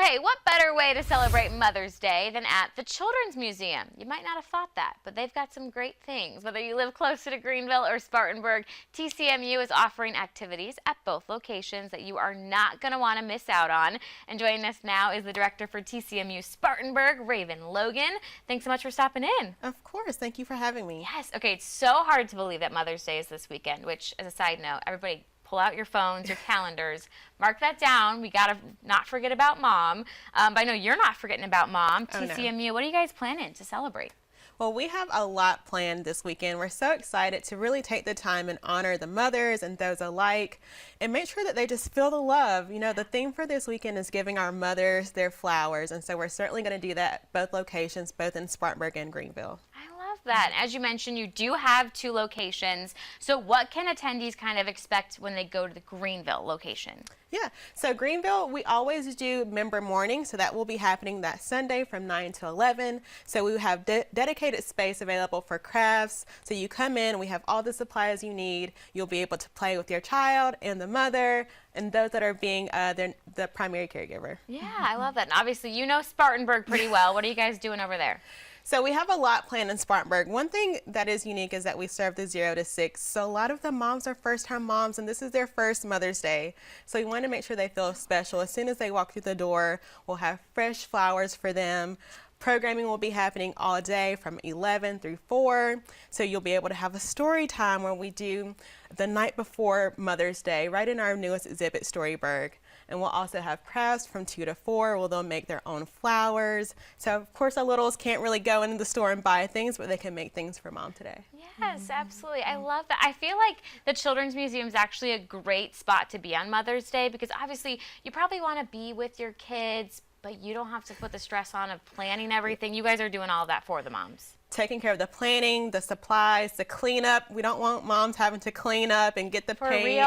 hey, what better way to celebrate Mother's Day than at the Children's Museum? You might not have thought that, but they've got some great things. Whether you live closer to Greenville or Spartanburg, TCMU is offering activities at both locations that you are not going to want to miss out on. And joining us now is the director for TCMU Spartanburg, Raven Logan. Thanks so much for stopping in. Of course. Thank you for having me. Yes. Okay, it's so hard to believe that Mother's Day is this weekend, which, as a side note, everybody pull out your phones, your calendars, mark that down. We got to not forget about Mom. But I know you're not forgetting about Mom. TCMU, no. What are you guys planning to celebrate? Well, we have a lot planned this weekend. We're so excited to really take the time and honor the mothers and those alike and make sure that they just feel the love. You know, the theme for this weekend is giving our mothers their flowers, and so we're certainly going to do that at both locations, both in Spartanburg and Greenville. I love that. As you mentioned, you do have two locations. So what can attendees kind of expect when they go to the Greenville location? Yeah, so Greenville, we always do member morning, so that will be happening that Sunday from 9 to 11. So we have dedicated space available for crafts. So you come in, we have all the supplies you need. You'll be able to play with your child and the mother and those that are being the primary caregiver. Yeah, I love that. And obviously, you know Spartanburg pretty well. What are you guys doing over there? So we have a lot planned in Spartanburg. One thing that is unique is that we serve the 0 to 6. So a lot of the moms are first-time moms, and this is their first Mother's Day. So we want to make sure they feel special. As soon as they walk through the door, we'll have fresh flowers for them. Programming will be happening all day from 11 through 4. So you'll be able to have a story time where we do the night before Mother's Day, right in our newest exhibit, Storyburg. And we'll also have crafts from 2 to 4 where they'll make their own flowers. So of course our littles can't really go into the store and buy things, but they can make things for Mom today. Yes, absolutely. I love that. I feel like the Children's Museum is actually a great spot to be on Mother's Day because obviously you probably want to be with your kids, but you don't have to put the stress on of planning everything. You guys are doing all of that for the moms. Taking care of the planning, the supplies, the cleanup. We don't want moms having to clean up and get the paint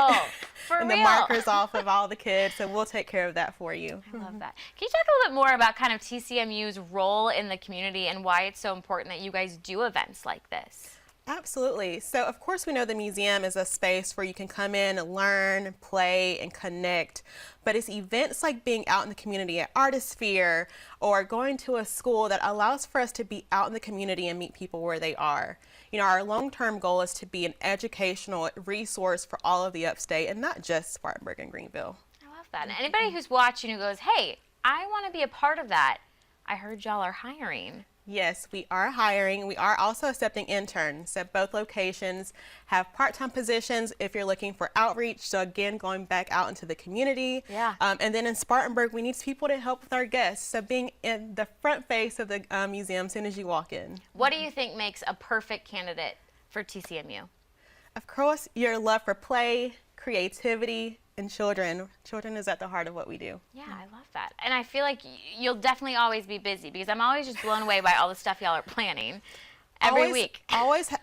and the markers off of all the kids, so we'll take care of that for you. I love that. Can you talk a little bit more about kind of TCMU's role in the community and why it's so important that you guys do events like this? Absolutely. So of course we know the museum is a space where you can come in and learn, play, and connect. But it's events like being out in the community at Artisphere or going to a school that allows for us to be out in the community and meet people where they are. You know, our long-term goal is to be an educational resource for all of the upstate and not just Spartanburg and Greenville. I love that. And anybody who's watching who goes, hey, I want to be a part of that, I heard y'all are hiring. Yes, we are hiring. We are also accepting interns. So both locations have part-time positions if you're looking for outreach. So again, going back out into the community. Yeah. And then in Spartanburg, we need people to help with our guests. So being in the front face of the museum as soon as you walk in. What do you think makes a perfect candidate for TCMU? Of course, your love for play, creativity, and children. Children is at the heart of what we do. Yeah, I love that. And I feel like you'll definitely always be busy because I'm always just blown away by all the stuff y'all are planning. Every week.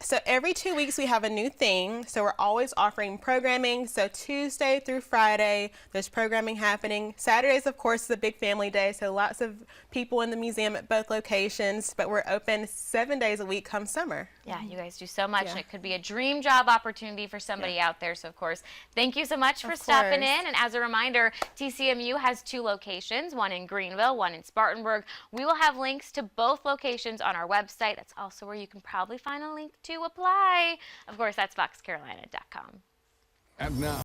So every 2 weeks we have a new theme. So we're always offering programming. So Tuesday through Friday, there's programming happening. Saturdays, of course, is a big family day. So lots of people in the museum at both locations. But we're open 7 days a week come summer. Yeah, you guys do so much. And it could be a dream job opportunity for somebody out there. So, of course, thank you so much for stopping in. And as a reminder, TCMU has 2 locations, one in Greenville, one in Spartanburg. We will have links to both locations on our website. That's also where you can probably find a link to apply. Of course, that's foxcarolina.com. And now.